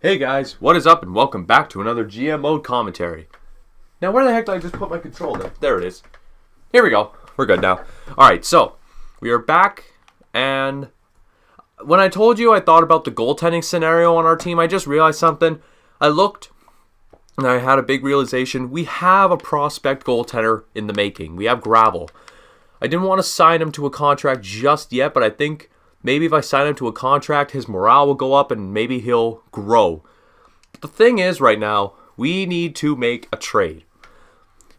Hey guys, what is up and welcome back to another GM Mode commentary. Now where the heck did I just put my controller? There it is. Here we go. We're good now. Alright, so we are back, and when I told you I thought about the goaltending scenario on our team, I just realized something. I looked and I had a big realization. We have a prospect goaltender in the making. We have Gravel. I didn't want to sign him to a contract just yet, but I think maybe if I sign him to a contract, his morale will go up and maybe he'll grow. But the thing is, right now, we need to make a trade.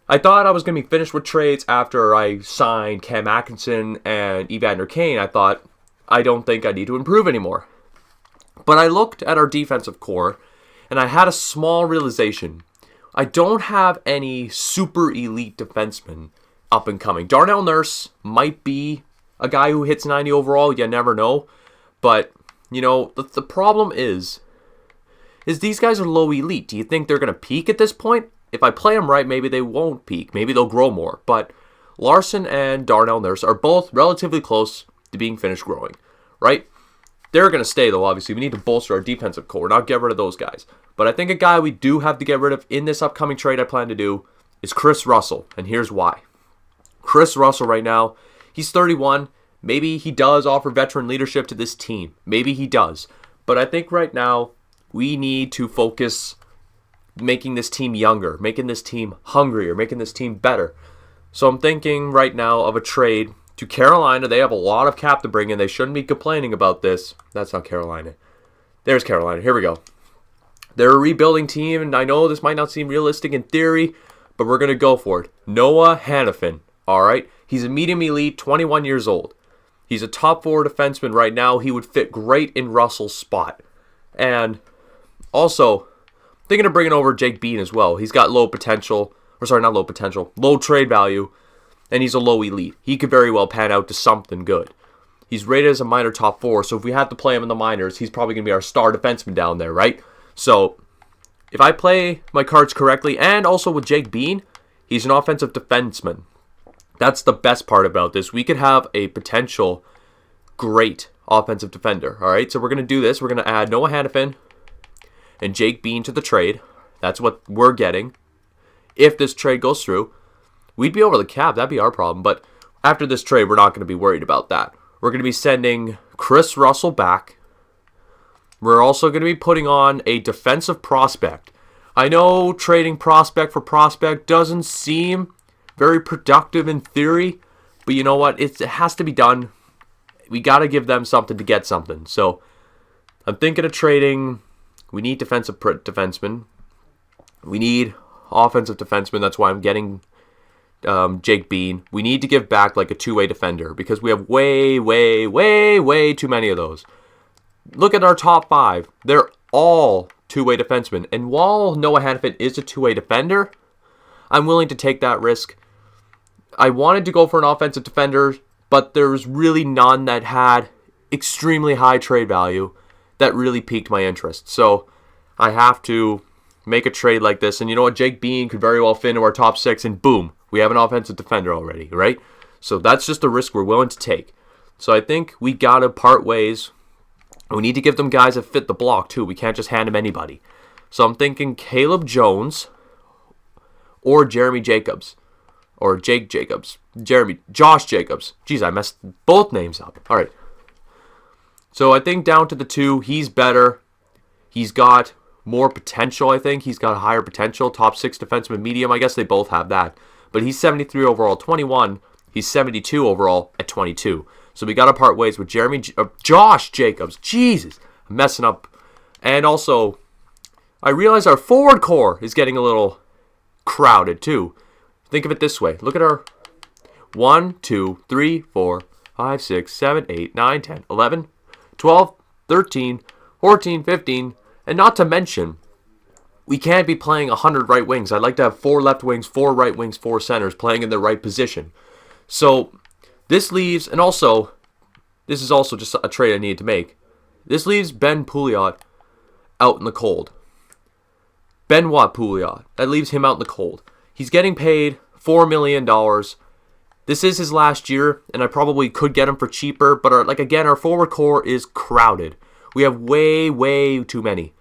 I thought I was going to be finished with trades after I signed Cam Atkinson and Evander Kane. I don't think I need to improve anymore. But I looked at our defensive core, and I had a small realization. I don't have any super elite defensemen up and coming. Darnell Nurse might be a guy who hits 90 overall, you never know. But, you know, the problem is these guys are low elite. Do you think they're going to peak at this point? If I play them right, maybe they won't peak. Maybe they'll grow more. But Larson and Darnell Nurse are both relatively close to being finished growing, right? They're going to stay, though, obviously. We need to bolster our defensive core, not get rid of those guys. But I think a guy we do have to get rid of in this upcoming trade I plan to do is Chris Russell. And here's why. Chris Russell right now, he's 31. Maybe he does offer veteran leadership to this team. Maybe he does. But I think right now we need to focus making this team younger, making this team hungrier, making this team better. So I'm thinking right now of a trade to Carolina. They have a lot of cap to bring in. They shouldn't be complaining about this. That's not Carolina. There's Carolina. Here we go. They're a rebuilding team, and I know this might not seem realistic in theory, but we're going to go for it. Noah Hanifin. All right, he's a medium elite, 21 years old. He's a top four defenseman right now. He would fit great in Russell's spot. And also, thinking of bringing over Jake Bean as well. He's got low trade value, and he's a low elite. He could very well pan out to something good. He's rated as a minor top four, so if we have to play him in the minors, he's probably going to be our star defenseman down there, right? So, if I play my cards correctly, and also with Jake Bean, he's an offensive defenseman. That's the best part about this. We could have a potential great offensive defender. All right, so we're going to do this. We're going to add Noah Hanifin and Jake Bean to the trade. That's what we're getting. If this trade goes through, we'd be over the cap. That'd be our problem. But after this trade, we're not going to be worried about that. We're going to be sending Chris Russell back. We're also going to be putting on a defensive prospect. I know trading prospect for prospect doesn't seem very productive in theory, but you know what? It has to be done. We got to give them something to get something. So I'm thinking of trading. We need defensemen. We need offensive defensemen. That's why I'm getting Jake Bean. We need to give back like a two-way defender because we have way too many of those. Look at our top five. They're all two-way defensemen. And while Noah Hanifin is a two-way defender, I'm willing to take that risk. I wanted to go for an offensive defender, but there was really none that had extremely high trade value that really piqued my interest. So I have to make a trade like this. And you know what? Jake Bean could very well fit into our top six, and boom, we have an offensive defender already, right? So that's just a risk we're willing to take. So I think we got to part ways. We need to give them guys that fit the block, too. We can't just hand them anybody. So I'm thinking Caleb Jones or Jeremy Jacobs. Or Josh Jacobs. Jeez, I messed both names up. All right. So I think down to the two, he's better. He's got more potential, I think. He's got a higher potential. Top six defenseman medium. I guess they both have that. But he's 73 overall, 21. He's 72 overall at 22. So we got to part ways with Josh Jacobs. Jesus, I'm messing up. And also, I realize our forward core is getting a little crowded too. Think of it this way. Look at our 1, 2, 3, 4, 5, 6, 7, 8, 9, 10, 11, 12, 13, 14, 15, and not to mention, we can't be playing 100 right wings. I'd like to have 4 left wings, 4 right wings, 4 centers playing in the right position. So this leaves, and also, this is also just a trade I needed to make. This leaves Ben Pouliot out in the cold. Benoit Pouliot. That leaves him out in the cold. He's getting paid $4 million. This is his last year, and I probably could get him for cheaper, but our forward core is crowded. We have way too many.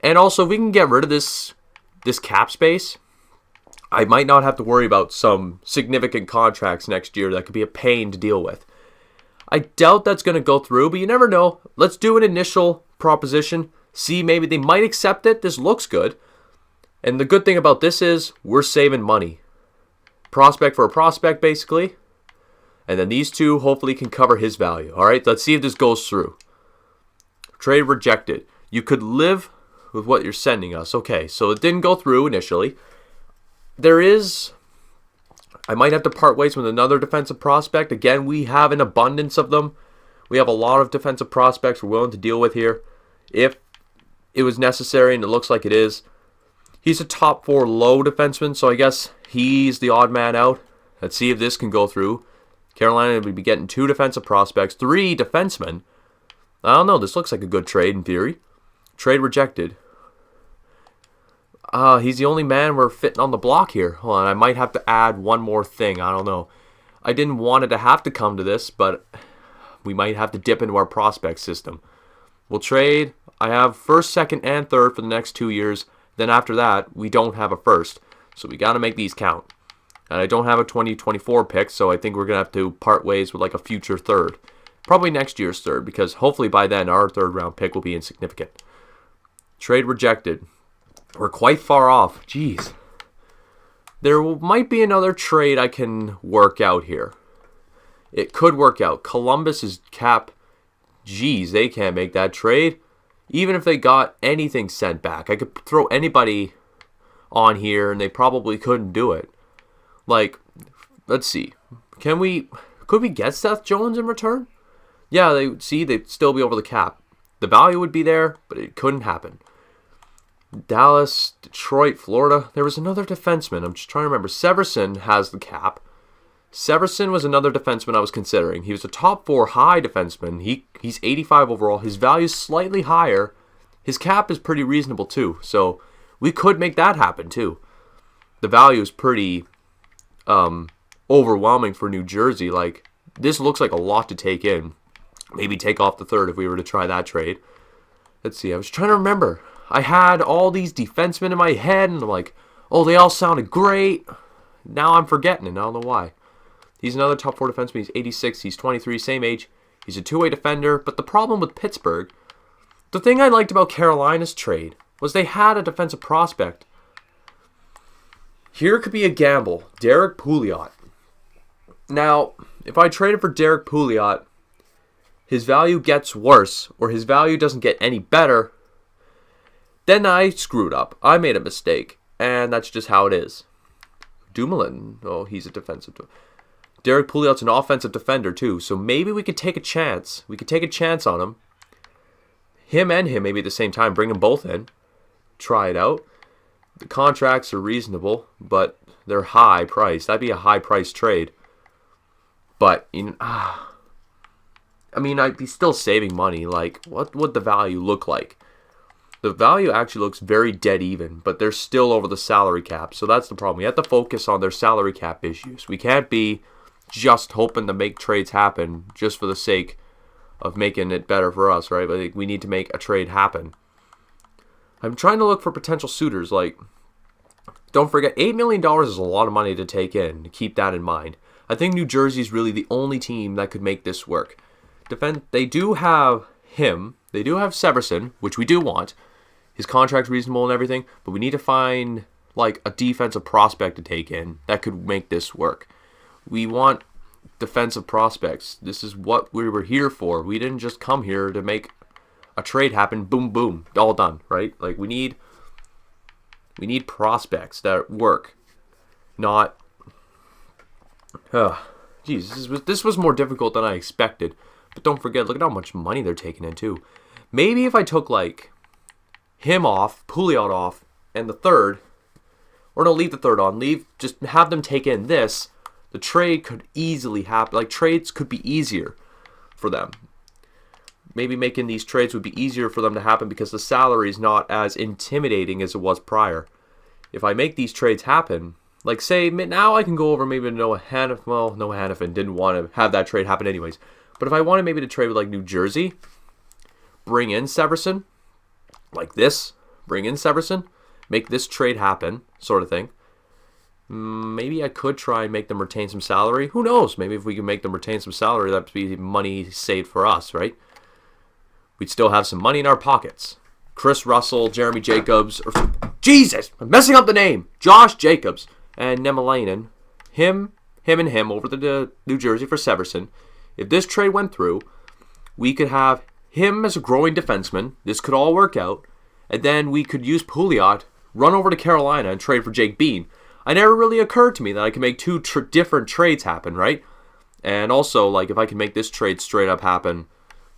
And also, if we can get rid of this cap space, I might not have to worry about some significant contracts next year that could be a pain to deal with. I doubt that's going to go through, but you never know. Let's do an initial proposition. See, maybe they might accept it. This looks good. And the good thing about this is we're saving money. Prospect for a prospect, basically. And then these two hopefully can cover his value. All right, let's see if this goes through. Trade rejected. You could live with what you're sending us. Okay, so it didn't go through initially. I might have to part ways with another defensive prospect. Again, we have an abundance of them. We have a lot of defensive prospects we're willing to deal with here if it was necessary, and it looks like it is. He's a top 4 low defenseman, so I guess he's the odd man out. Let's see if this can go through. Carolina would be getting 2 defensive prospects, 3 defensemen. I don't know. This looks like a good trade in theory. Trade rejected. He's the only man we're fitting on the block here. Hold on, I might have to add one more thing. I don't know. I didn't want it to have to come to this, but we might have to dip into our prospect system. We'll trade. I have first, second, and third for the next 2 years. Then after that, we don't have a first. So we got to make these count. And I don't have a 2024 pick, so I think we're going to have to part ways with like a future third. Probably next year's third, because hopefully by then our third round pick will be insignificant. Trade rejected. We're quite far off. Jeez. There might be another trade I can work out here. It could work out. Columbus is cap. Jeez, they can't make that trade. Even if they got anything sent back, I could throw anybody on here and they probably couldn't do it. Like, let's see. Could we get Seth Jones in return? Yeah, they'd still be over the cap. The value would be there, but it couldn't happen. Dallas, Detroit, Florida. There was another defenseman. I'm just trying to remember. Severson has the cap. Severson was another defenseman I was considering. He was a top 4 high defenseman. He's 85 overall. His value is slightly higher. His cap is pretty reasonable too. So we could make that happen too. The value is pretty overwhelming for New Jersey. Like, this looks like a lot to take in. Maybe take off the third if we were to try that trade. Let's see. I was trying to remember. I had all these defensemen in my head, and I'm like, oh, they all sounded great. Now I'm forgetting it. I don't know why. He's another top 4 defenseman. He's 86. He's 23, same age. He's a two-way defender. But the problem with Pittsburgh, the thing I liked about Carolina's trade was they had a defensive prospect. Here could be a gamble. Derek Pouliot. Now, if I traded for Derek Pouliot, his value gets worse, or his value doesn't get any better, then I screwed up. I made a mistake, and that's just how it is. Dumoulin, oh, he's a defensive. Derek Pouliot's an offensive defender too, so maybe we could take a chance. We could take a chance on him. Him and him maybe at the same time. Bring them both in. Try it out. The contracts are reasonable, but they're high priced. That'd be a high price trade. But I mean, I'd be still saving money. Like, what would the value look like? The value actually looks very dead even, but they're still over the salary cap. So that's the problem. We have to focus on their salary cap issues. We can't be just hoping to make trades happen just for the sake of making it better for us, right? But we need to make a trade happen. I'm trying to look for potential suitors. Like, don't forget, $8 million is a lot of money to take in. Keep that in mind. I think New Jersey's really the only team that could make this work. They do have him. They do have Severson, which we do want. His contract's reasonable and everything, but we need to find like a defensive prospect to take in that could make this work. We want defensive prospects. This is what we were here for. We didn't just come here to make a trade happen. Boom, boom, all done, right? Like we need prospects that work, not. Geez, this was more difficult than I expected. But don't forget, look at how much money they're taking in too. Maybe if I took like him off, Pouliot off, and the third, or no, leave the third on, just have them take in this, the trade could easily happen. Like trades could be easier for them. Maybe making these trades would be easier for them to happen because the salary is not as intimidating as it was prior. If I make these trades happen, like say now I can go over maybe Noah Hannafin. Well, Noah Hannafin didn't want to have that trade happen anyways. But if I wanted maybe to trade with like New Jersey, bring in Severson, like this, bring in Severson, make this trade happen, sort of thing. Maybe I could try and make them retain some salary. Who knows? Maybe if we can make them retain some salary, that'd be money saved for us, right? We'd still have some money in our pockets. Chris Russell, Jeremy Jacobs, or Jesus, I'm messing up the name. Josh Jacobs and Nemelainen. Him and him over to New Jersey for Severson. If this trade went through, we could have him as a growing defenseman. This could all work out. And then we could use Pouliot, run over to Carolina, and trade for Jake Bean. It never really occurred to me that I can make two different trades happen, right? And also, like, if I can make this trade straight up happen,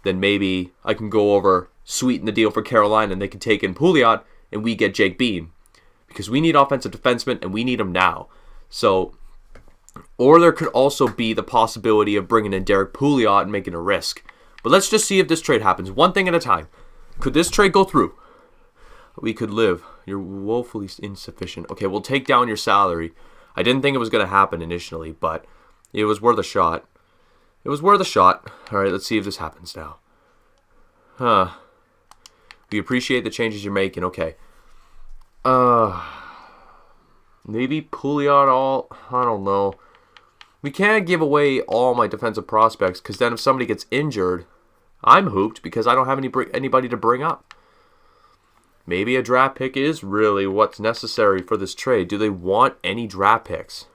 then maybe I can go over, sweeten the deal for Carolina, and they can take in Pouliot, and we get Jake Bean. Because we need offensive defensemen, and we need them now. So, or there could also be the possibility of bringing in Derek Pouliot and making a risk. But let's just see if this trade happens. One thing at a time. Could this trade go through? We could live. You're woefully insufficient. Okay, we'll take down your salary. I didn't think it was going to happen initially, but it was worth a shot. It was worth a shot. All right, let's see if this happens now. We appreciate the changes you're making. Okay. Maybe Pouliot all... I don't know. We can't give away all my defensive prospects because then if somebody gets injured, I'm hooped because I don't have anybody to bring up. Maybe a draft pick is really what's necessary for this trade. Do they want any draft picks?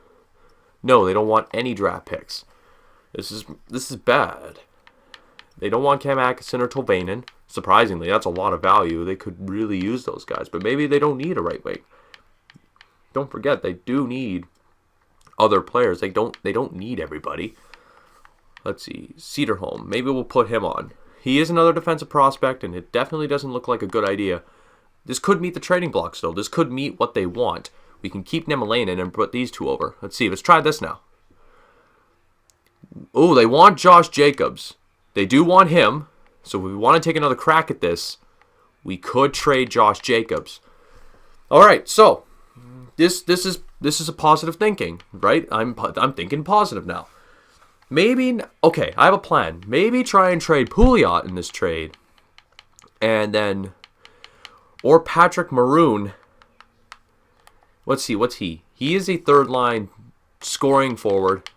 No, they don't want any draft picks. This is bad. They don't want Cam Atkinson or Tolvanen. Surprisingly, that's a lot of value. They could really use those guys, but maybe they don't need a right wing. Don't forget, they do need other players. They don't need everybody. Let's see, Cedarholm. Maybe we'll put him on. He is another defensive prospect, and it definitely doesn't look like a good idea. This could meet the trading blocks, though. This could meet what they want. We can keep Nemelainen and put these two over. Let's see. Let's try this now. Oh, they want Josh Jacobs. They do want him. So if we want to take another crack at this, we could trade Josh Jacobs. All right. So this is a positive thinking, right? I'm thinking positive now. Maybe okay. I have a plan. Maybe try and trade Pouliot in this trade, and then. Or Patrick Maroon. Let's see, what's he? He is a third-line scoring forward.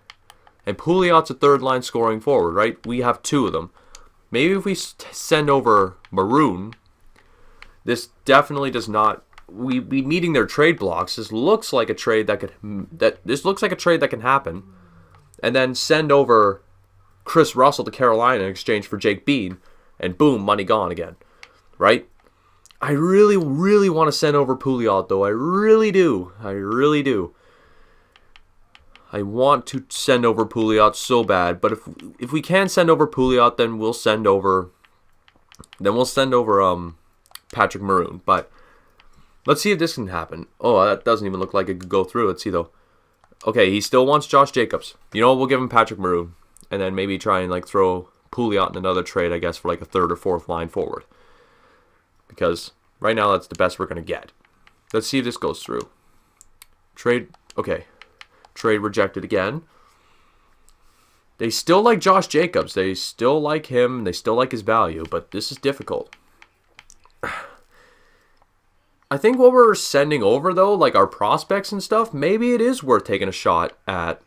And Pouliot's a third-line scoring forward, right? We have two of them. Maybe if we send over Maroon, this definitely does not... We be meeting their trade blocks. This looks like a trade that can happen. And then send over Chris Russell to Carolina in exchange for Jake Bean. And boom, money gone again. Right? I really, really want to send over Pouliot, though. I really do. I want to send over Pouliot so bad. But if we can send over Pouliot, then we'll send over Patrick Maroon. But let's see if this can happen. Oh, that doesn't even look like it could go through. Let's see, though. Okay, he still wants Josh Jacobs. You know what? We'll give him Patrick Maroon. And then maybe try and throw Pouliot in another trade, I guess, for a third or fourth line forward. Because right now that's the best we're going to get. Let's see if this goes through. Trade, okay. Trade rejected again. They still like Josh Jacobs. They still like him. They still like his value. But this is difficult. I think what we're sending over, though, like our prospects and stuff, maybe it is worth taking a shot at.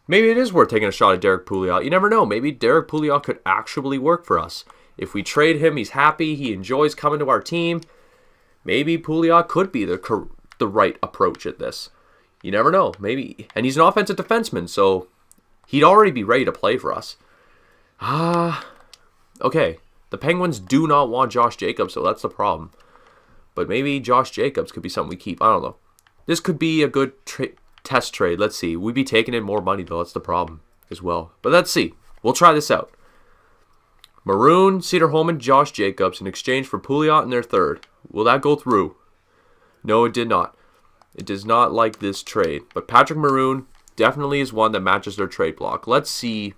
Maybe it is worth taking a shot at Derek Pouliot. You never know. Maybe Derek Pouliot could actually work for us. If we trade him, he's happy. He enjoys coming to our team. Maybe Pouliot could be the right approach at this. You never know. Maybe. And he's an offensive defenseman, so he'd already be ready to play for us. Okay. The Penguins do not want Josh Jacobs, so that's the problem. But maybe Josh Jacobs could be something we keep. I don't know. This could be a good test trade. Let's see. We'd be taking in more money, though. That's the problem as well. But let's see. We'll try this out. Maroon, Cedarholm, and Josh Jacobs in exchange for Pouliot in their third. Will that go through? No, it did not. It does not like this trade. But Patrick Maroon definitely is one that matches their trade block. Let's see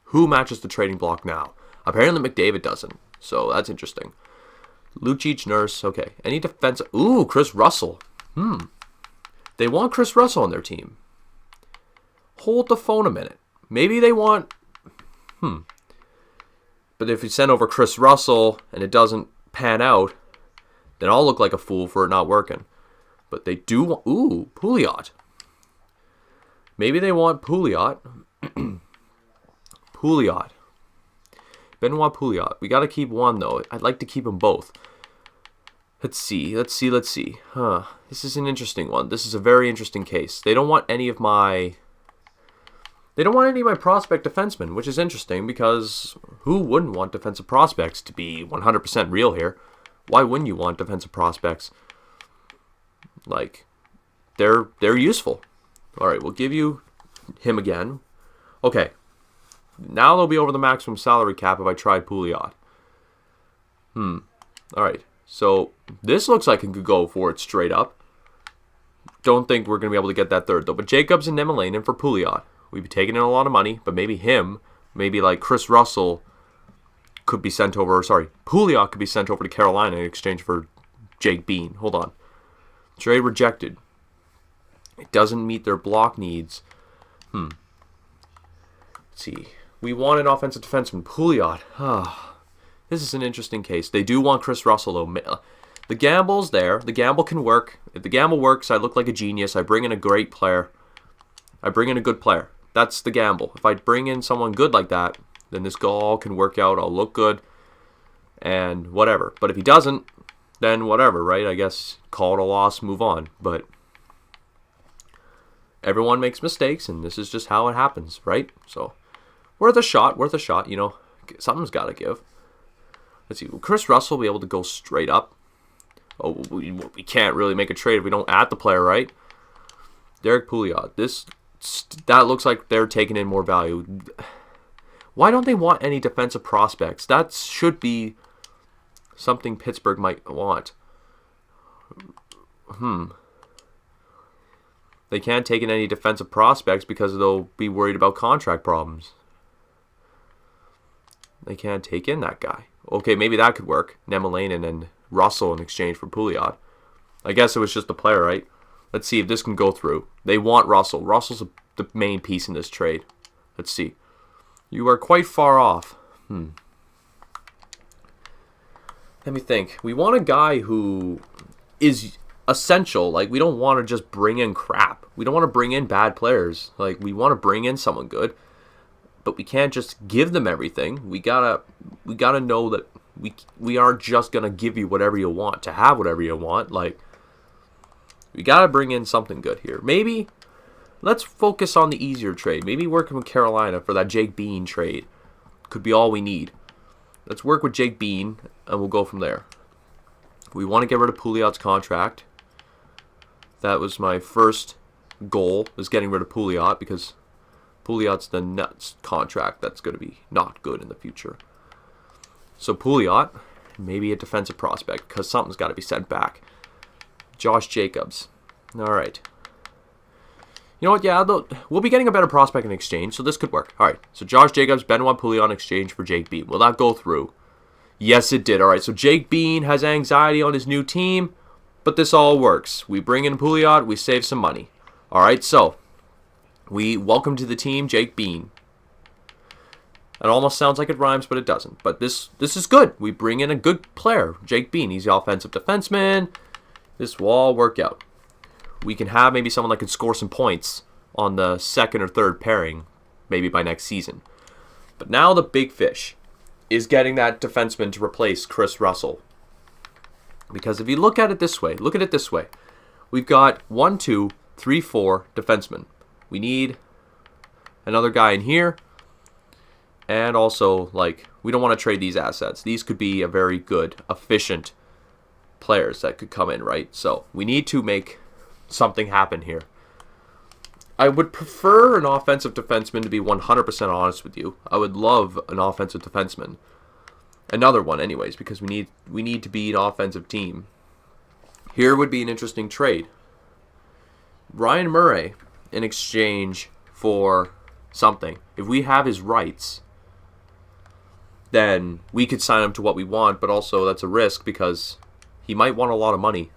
who matches the trading block now. Apparently McDavid doesn't. So that's interesting. Lucic, Nurse. Okay. Any defense? Ooh, Chris Russell. They want Chris Russell on their team. Hold the phone a minute. Maybe they want... But if we send over Chris Russell and it doesn't pan out, Then I'll look like a fool for it not working. But they do want... Ooh, Pouliot. Maybe they want Pouliot. Pouliot. Benoit Pouliot. We got to keep one, though. I'd like to keep them both. Let's see. Huh. This is an interesting one. This is a very interesting case. They don't want any of my... They don't want any of my prospect defensemen, which is interesting because who wouldn't want defensive prospects to be 100% real here? Why wouldn't you want defensive prospects? Like, they're useful. All right, we'll give you him again. Okay. Now they'll be over the maximum salary cap if I tried Pouliot. All right. So this looks like it could go for it straight up. Don't think we're going to be able to get that third, though. But Jacobs and Nemelainen for Pouliot. We'd be taking in a lot of money, but maybe like Chris Russell could be sent over. Sorry, Pouliot could be sent over to Carolina in exchange for Jake Bean. Hold on. Trade rejected. It doesn't meet their block needs. Let's see. We want an offensive defenseman. Pouliot. This is an interesting case. They do want Chris Russell, though. The gamble's there. The gamble can work. If the gamble works, I look like a genius. I bring in a great player. I bring in a good player. That's the gamble. If I bring in someone good like that, then this all can work out. I'll look good and whatever. But if he doesn't, then whatever, right? I guess call it a loss, move on. But everyone makes mistakes, and this is just how it happens, right? So worth a shot, you know. Something's got to give. Let's see. Will Chris Russell be able to go straight up? Oh, we can't really make a trade if we don't add the player, right? Derek Pouliot. That looks like they're taking in more value. Why don't they want any defensive prospects? That should be something Pittsburgh might want. They can't take in any defensive prospects because they'll be worried about contract problems. They can't take in that guy. Okay, maybe that could work. Nemelainen and Russell in exchange for Pouliot. I guess it was just a player, right? Let's see if this can go through. They want Russell. Russell's the main piece in this trade. Let's see. You are quite far off. Let me think. We want a guy who is essential. Like, we don't want to just bring in crap. We don't want to bring in bad players. Like, we want to bring in someone good. But we can't just give them everything. We gotta know that we aren't just gonna give you whatever you want to have whatever you want. Like, we got to bring in something good here. Maybe let's focus on the easier trade. Maybe working with Carolina for that Jake Bean trade could be all we need. Let's work with Jake Bean, and we'll go from there. We want to get rid of Pouliot's contract. That was my first goal, was getting rid of Pouliot, because Pouliot's the nuts contract that's going to be not good in the future. So Pouliot, maybe a defensive prospect, because something's got to be sent back. Josh Jacobs. All right. You know what? Yeah, we'll be getting a better prospect in exchange, so this could work. All right. So Josh Jacobs, Benoit Pouliot in exchange for Jake Bean. Will that go through? Yes, it did. All right. So Jake Bean has anxiety on his new team, but this all works. We bring in Pouliot. We save some money. All right. So we welcome to the team Jake Bean. It almost sounds like it rhymes, but it doesn't. But this is good. We bring in a good player, Jake Bean. He's the offensive defenseman. This will all work out. We can have maybe someone that can score some points on the second or third pairing, maybe by next season. But now the big fish is getting that defenseman to replace Chris Russell. Because if you look at it this way, we've got 1, 2, 3, 4 defensemen. We need another guy in here. And also, like, we don't want to trade these assets. These could be a very good, efficient players that could come in, right? So we need to make something happen here. I would prefer an offensive defenseman, to be 100% honest with you. I would love an offensive defenseman. Another one anyways, because we need to be an offensive team. Here would be an interesting trade. Ryan Murray in exchange for something. If we have his rights, then we could sign him to what we want, but also that's a risk because he might want a lot of money.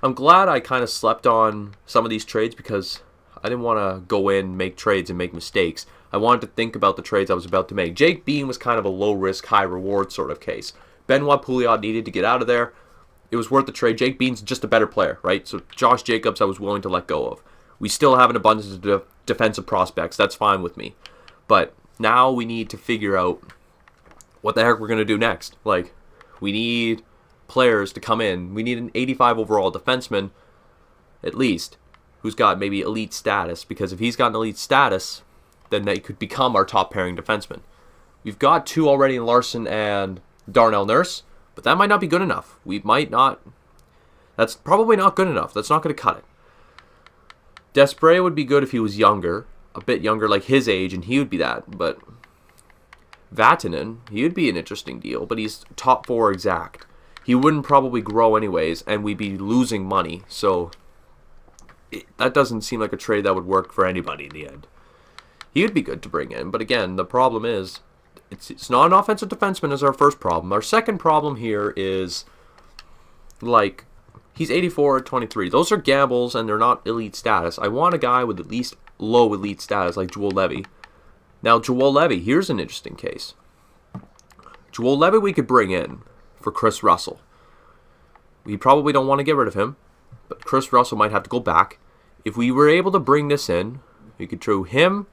I'm glad I kind of slept on some of these trades because I didn't want to go in, make trades, and make mistakes. I wanted to think about the trades I was about to make. Jake Bean was kind of a low-risk, high-reward sort of case. Benoit Pouliot needed to get out of there. it was worth the trade. Jake Bean's just a better player, right? So Josh Jacobs I was willing to let go of. We still have an abundance of defensive prospects. That's fine with me. But now we need to figure out what the heck we're going to do next. Like, we need players to come in. We need an 85 overall defenseman, at least, who's got maybe elite status. Because if he's got an elite status, then they could become our top pairing defenseman. We've got 2 already in Larson and Darnell Nurse, but that might not be good enough. We might not. That's probably not good enough. That's not going to cut it. Desprez would be good if he was younger, a bit younger, like his age, and he would be that. But Vatanen, he would be an interesting deal, but he's top 4 exact. He wouldn't probably grow anyways, and we'd be losing money. So that doesn't seem like a trade that would work for anybody in the end. He would be good to bring in, but again, the problem is it's not an offensive defenseman is our first problem. Our second problem here is, like, he's 84 at 23. Those are gambles, and they're not elite status. I want a guy with at least low elite status, like Joel Levy. Now, Joel Levy, here's an interesting case. Joel Levy we could bring in for Chris Russell. We probably don't want to get rid of him, but Chris Russell might have to go back. If we were able to bring this in, we could throw him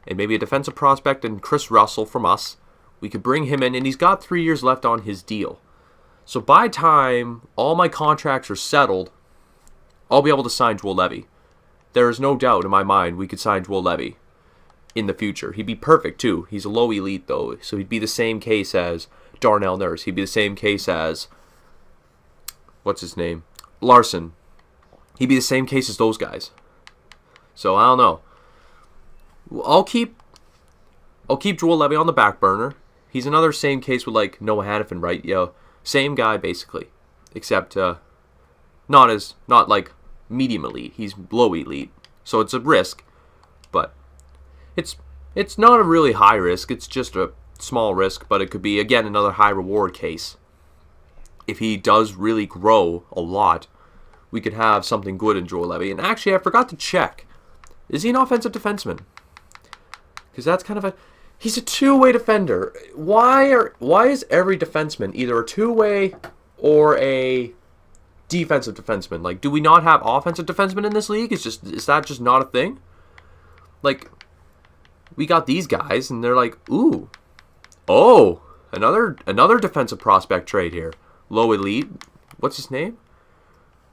and maybe a defensive prospect and Chris Russell from us. We could bring him in, and he's got 3 years left on his deal. So by time all my contracts are settled, I'll be able to sign Joel Levy. There is no doubt in my mind we could sign Joel Levy in the future. He'd be perfect too. He's a low elite though, so he'd be the same case as Darnell Nurse. He'd be the same case as, what's his name? Larson. He'd be the same case as those guys. So I don't know. I'll keep Joel Levy on the back burner. He's another same case with like Noah Hannafin, right? Yeah, same guy basically, except not like medium elite. He's low elite, so it's a risk, but it's not a really high risk. It's just a small risk, but it could be again another high reward case. If he does really grow a lot, we could have something good in Joel Levy. And actually, I forgot to check: is he an offensive defenseman? Because that's kind of he's a two-way defender. Why is every defenseman either a two-way or a defensive defenseman? Like, do we not have offensive defensemen in this league? Is that just not a thing? Like, we got these guys, and they're like, ooh, oh, another defensive prospect trade here. Low elite. What's his name?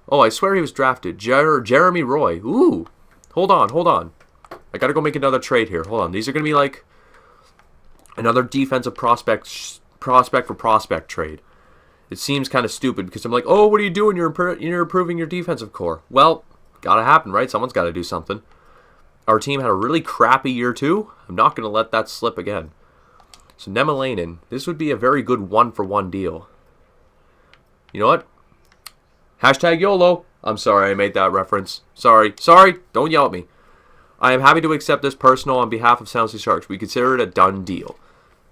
Oh, I swear he was drafted. Jeremy Roy. Ooh, hold on. I gotta go make another trade here. Hold on. These are gonna be like another defensive prospect for prospect trade. It seems kind of stupid because I'm like, oh, what are you doing? You're improving your defensive core. Well, gotta happen, right? Someone's got to do something. Our team had a really crappy year too. I'm not gonna let that slip again. So Nemelainen, this would be a very good 1-for-1 deal. You know what? Hashtag YOLO. I'm sorry I made that reference. Sorry. Don't yell at me. I am happy to accept this personal on behalf of Sound Sea Sharks. We consider it a done deal.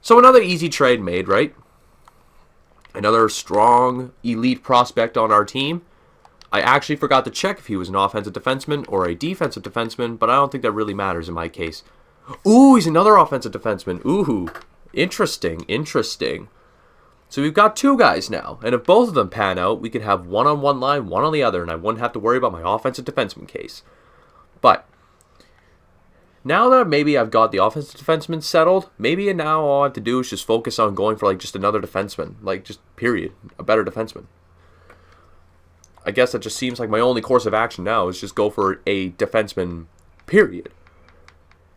So another easy trade made, right? Another strong elite prospect on our team. I actually forgot to check if he was an offensive defenseman or a defensive defenseman, but I don't think that really matters in my case. Ooh, he's another offensive defenseman. Ooh, interesting. So we've got 2 guys now, and if both of them pan out, we could have one on one line, one on the other, and I wouldn't have to worry about my offensive defenseman case. But now that maybe I've got the offensive defenseman settled, maybe now all I have to do is just focus on going for like just another defenseman, like just period, a better defenseman. I guess that just seems like my only course of action now is just go for a defenseman, period.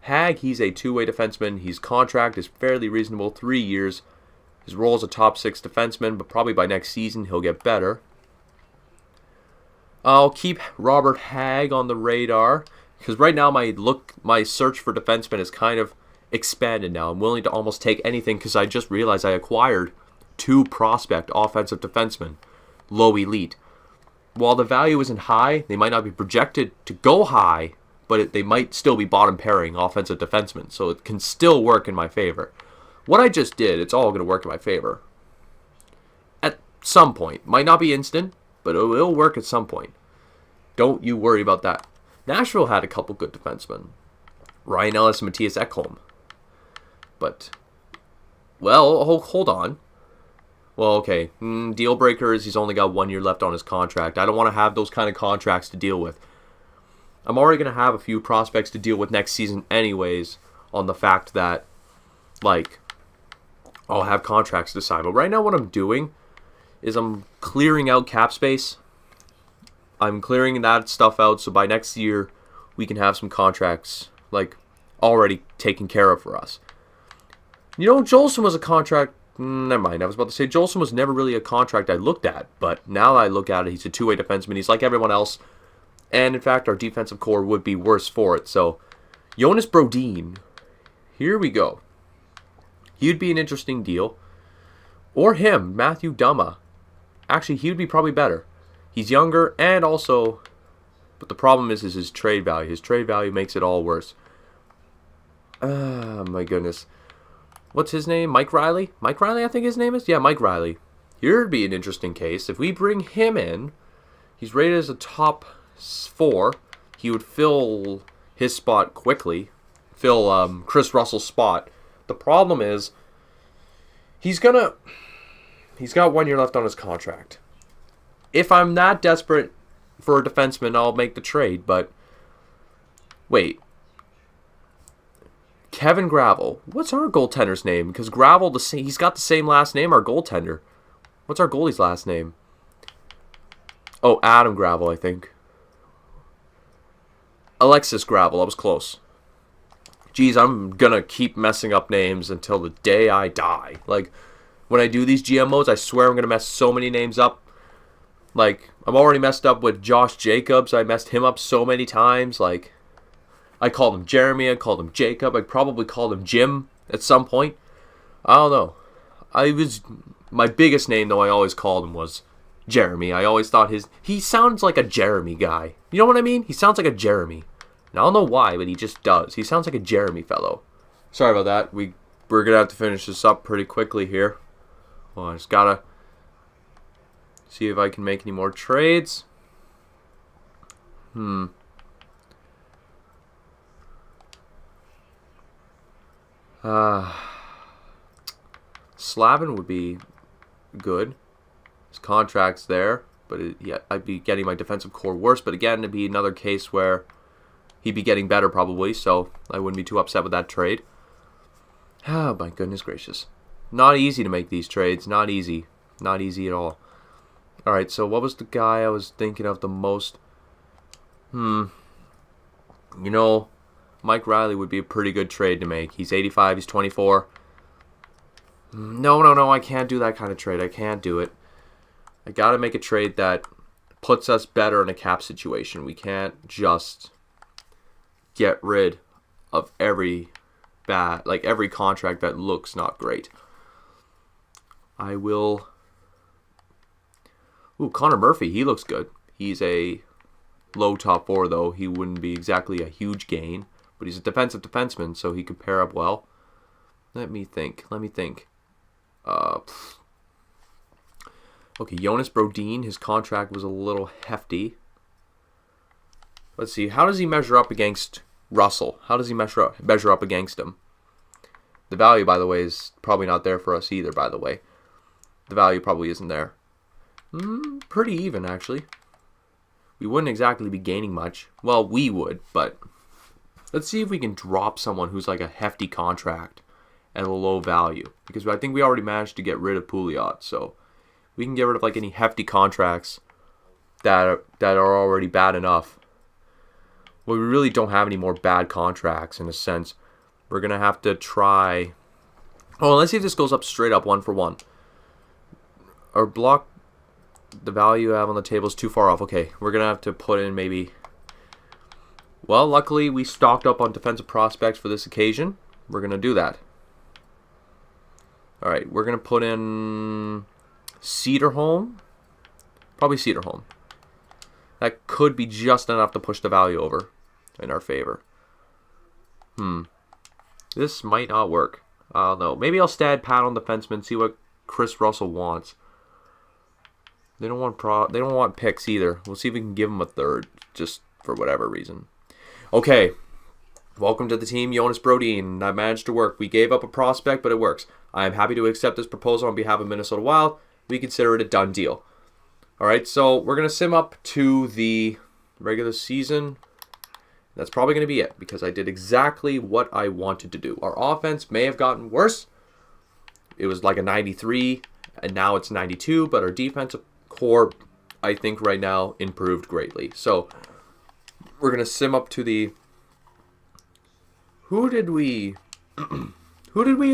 Hag, he's a 2-way defenseman. His contract is fairly reasonable, 3 years. His role is a top 6 defenseman, but probably by next season he'll get better. I'll keep Robert Hag on the radar, because right now my search for defensemen is kind of expanded now. I'm willing to almost take anything because I just realized I acquired 2 prospect offensive defensemen, low elite. While the value isn't high, they might not be projected to go high, but they might still be bottom pairing offensive defensemen, so it can still work in my favor. What I just did, it's all going to work in my favor. At some point. Might not be instant, but it'll work at some point. Don't you worry about that. Nashville had a couple good defensemen. Ryan Ellis and Matthias Ekholm. But, well, hold on. Well, okay. Deal breaker is he's only got 1 year left on his contract. I don't want to have those kind of contracts to deal with. I'm already going to have a few prospects to deal with next season anyways on the fact that, like, I'll have contracts to sign. But right now what I'm doing is I'm clearing out cap space. I'm clearing that stuff out so by next year we can have some contracts, like, already taken care of for us. You know, Jolson was a contract... Never mind, I was about to say Jolson was never really a contract I looked at, but now I look at it, he's a two-way defenseman. He's like everyone else, and in fact, our defensive core would be worse for it. So, Jonas Brodin, here we go. He'd be an interesting deal. Or him, Matthew Dumma. Actually, he would be probably better. He's younger, and also... But the problem is his trade value. His trade value makes it all worse. My goodness. What's his name? Mike Riley? Mike Riley, I think his name is? Yeah, Mike Riley. Here'd be an interesting case. If we bring him in, he's rated as a top 4. He would fill his spot quickly. Fill Chris Russell's spot. The problem is, he's got 1 year left on his contract. If I'm that desperate for a defenseman, I'll make the trade, but wait. Kevin Gravel. What's our goaltender's name? Because Gravel, he's got the same last name, our goaltender. What's our goalie's last name? Oh, Adam Gravel, I think. Alexis Gravel. I was close. Geez, I'm gonna keep messing up names until the day I die. Like, when I do these GMOs, I swear I'm gonna mess so many names up. Like, I'm already messed up with Josh Jacobs. I messed him up so many times. Like, I called him Jeremy. I called him Jacob. I probably called him Jim at some point. I don't know. My biggest name, though, I always called him was Jeremy. I always thought he sounds like a Jeremy guy. You know what I mean? He sounds like a Jeremy. And I don't know why, but he just does. He sounds like a Jeremy fellow. Sorry about that. We're going to have to finish this up pretty quickly here. Well, I just got to see if I can make any more trades. Slavin would be good. His contract's there, but I'd be getting my defensive core worse. But again, it'd be another case where he'd be getting better probably, so I wouldn't be too upset with that trade. Oh, my goodness gracious. Not easy to make these trades. Not easy. Not easy at all. Alright, so what was the guy I was thinking of the most? You know, Mike Riley would be a pretty good trade to make. He's 85, he's 24. No, I can't do that kind of trade. I can't do it. I gotta make a trade that puts us better in a cap situation. We can't just get rid of every contract that looks not great. I will... Ooh, Connor Murphy, he looks good. He's a low top 4, though. He wouldn't be exactly a huge gain, but he's a defensive defenseman, so he could pair up well. Let me think. Okay, Jonas Brodin, his contract was a little hefty. Let's see, how does he measure up against Russell? How does he measure up against him? The value, by the way, is probably not there for us either, by the way. The value probably isn't there. Pretty even, actually. We wouldn't exactly be gaining much. Well, we would, but let's see if we can drop someone who's like a hefty contract at a low value. Because I think we already managed to get rid of Pouliot, so we can get rid of like any hefty contracts that are already bad enough. Well, we really don't have any more bad contracts in a sense. We're going to have to try... Oh, let's see if this goes up straight up 1 for 1. Our block... The value I have on the table is too far off. Okay, we're going to have to put in maybe... Well, luckily we stocked up on defensive prospects for this occasion. We're going to do that. Alright, we're going to put in... Cedarholm? Probably Cedarholm. That could be just enough to push the value over in our favor. This might not work. I don't know. Maybe I'll stat pat on defenseman, see what Chris Russell wants. They don't want picks either. We'll see if we can give him a third, just for whatever reason. Okay. Welcome to the team, Jonas Brodin. I managed to work. We gave up a prospect, but it works. I am happy to accept this proposal on behalf of Minnesota Wild. we consider it a done deal. All right, so we're going to sim up to the regular season. That's probably going to be it because I did exactly what I wanted to do. Our offense may have gotten worse. It was like a 93, and now it's 92, but our defensive core, I think right now, improved greatly. So we're going to sim up to the... Who did we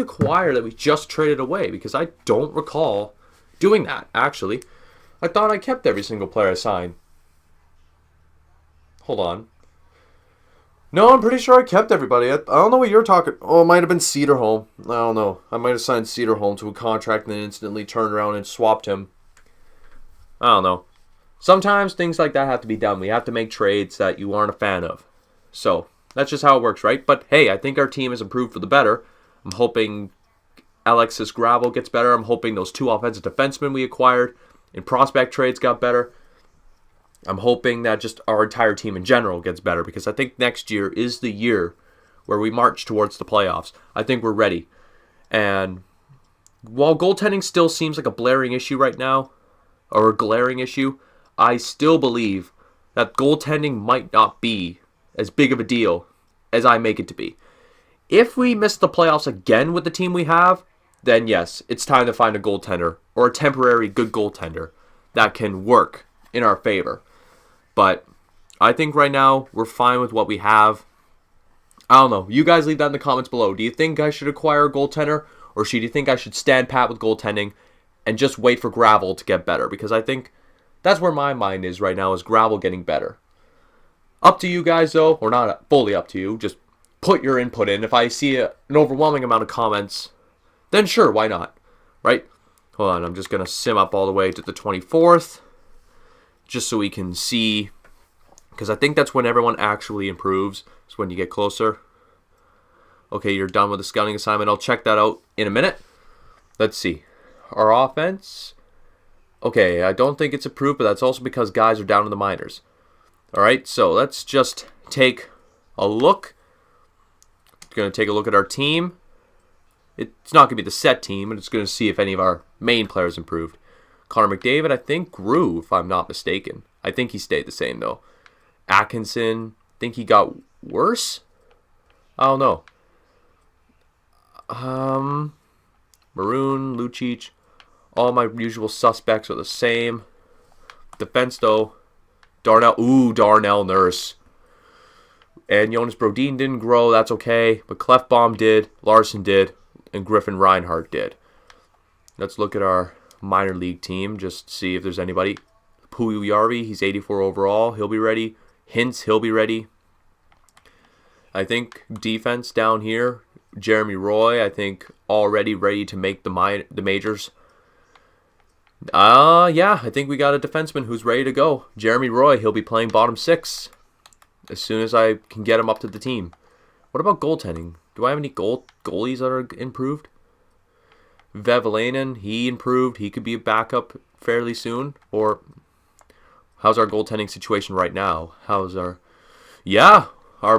acquire that we just traded away? Because I don't recall doing that, actually. I thought I kept every single player I signed. Hold on. No, I'm pretty sure I kept everybody. I don't know what you're talking... Oh, it might have been Cedarholm. I don't know. I might have signed Cedarholm to a contract and then instantly turned around and swapped him. I don't know. Sometimes things like that have to be done. We have to make trades that you aren't a fan of. So, that's just how it works, right? But, hey, I think our team has improved for the better. I'm hoping Alexis Gravel gets better. I'm hoping those 2 offensive defensemen we acquired in prospect trades got better. I'm hoping that just our entire team in general gets better because I think next year is the year where we march towards the playoffs. I think we're ready. And while goaltending still seems like a blaring issue right now, or a glaring issue, I still believe that goaltending might not be as big of a deal as I make it to be. If we miss the playoffs again with the team we have, then yes, it's time to find a goaltender or a temporary good goaltender that can work in our favor. But I think right now we're fine with what we have. I don't know. You guys leave that in the comments below. Do you think I should acquire a goaltender, or do you think I should stand pat with goaltending and just wait for Gravel to get better? Because I think that's where my mind is right now, is Gravel getting better. Up to you guys, though, or not fully up to you. Just put your input in. If I see an overwhelming amount of comments, then sure, why not? Right? Hold on, I'm just going to sim up all the way to the 24th. Just so we can see, because I think that's when everyone actually improves, is when you get closer. Okay, you're done with the scouting assignment. I'll check that out in a minute. Let's see. Our offense. Okay, I don't think it's approved, but that's also because guys are down in the minors. All right, so let's just take a look. Going to take a look at our team. It's not going to be the set team, but it's going to see if any of our main players improved. Connor McDavid, I think, grew, if I'm not mistaken. I think he stayed the same, though. Atkinson, I think he got worse? I don't know. Maroon, Lucic, all my usual suspects are the same. Defense, though, Darnell Nurse. And Jonas Brodin didn't grow, that's okay. But Clefbaum did, Larson did, and Griffin Reinhardt did. Let's look at our minor league team, just see if there's anybody. Puyarvi, he's 84 overall. He'll be ready. Hintz, he'll be ready. I think defense down here, Jeremy Roy, I think already ready to make the majors. Yeah, I think we got a defenseman who's ready to go. Jeremy Roy, he'll be playing bottom 6 as soon as I can get him up to the team. What about goaltending? Do I have any goalies that are improved? Vevalainen, he improved. He could be a backup fairly soon. Or how's our goaltending situation right now? How's our... Yeah, our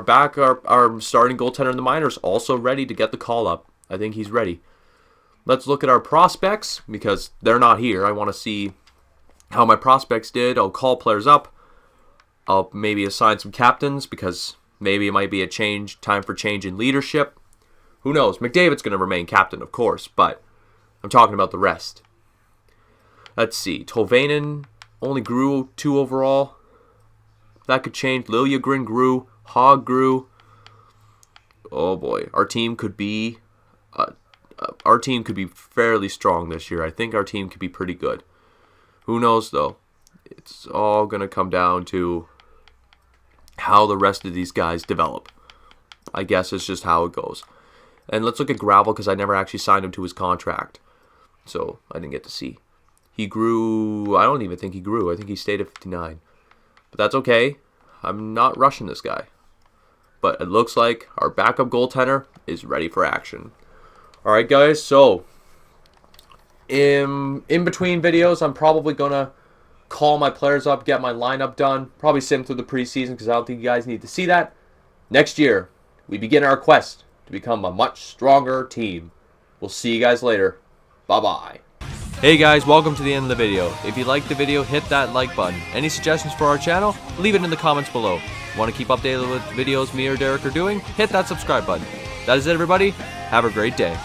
starting goaltender in the minors also ready to get the call up. I think he's ready. Let's look at our prospects because they're not here. I want to see how my prospects did. I'll call players up. I'll maybe assign some captains because maybe it might be a time for change in leadership. Who knows? McDavid's going to remain captain, of course, but I'm talking about the rest. Let's see. Tolvanen only grew 2 overall. That could change. Liljegren grew. Hogg grew. Oh boy, our team could be fairly strong this year. I think our team could be pretty good. Who knows though? It's all gonna come down to how the rest of these guys develop. I guess it's just how it goes. And let's look at Gravel because I never actually signed him to his contract. So I didn't get to see. He grew... I don't even think he grew. I think he stayed at 59. But that's okay. I'm not rushing this guy. But it looks like our backup goaltender is ready for action. Alright guys, so in between videos, I'm probably going to call my players up, get my lineup done. Probably sim through the preseason because I don't think you guys need to see that. Next year, we begin our quest to become a much stronger team. We'll see you guys later. Bye-bye. Hey guys, welcome to the end of the video. If you liked the video, hit that like button. Any suggestions for our channel? Leave it in the comments below. Want to keep updated with videos me or Derek are doing? Hit that subscribe button. That is it, everybody. Have a great day.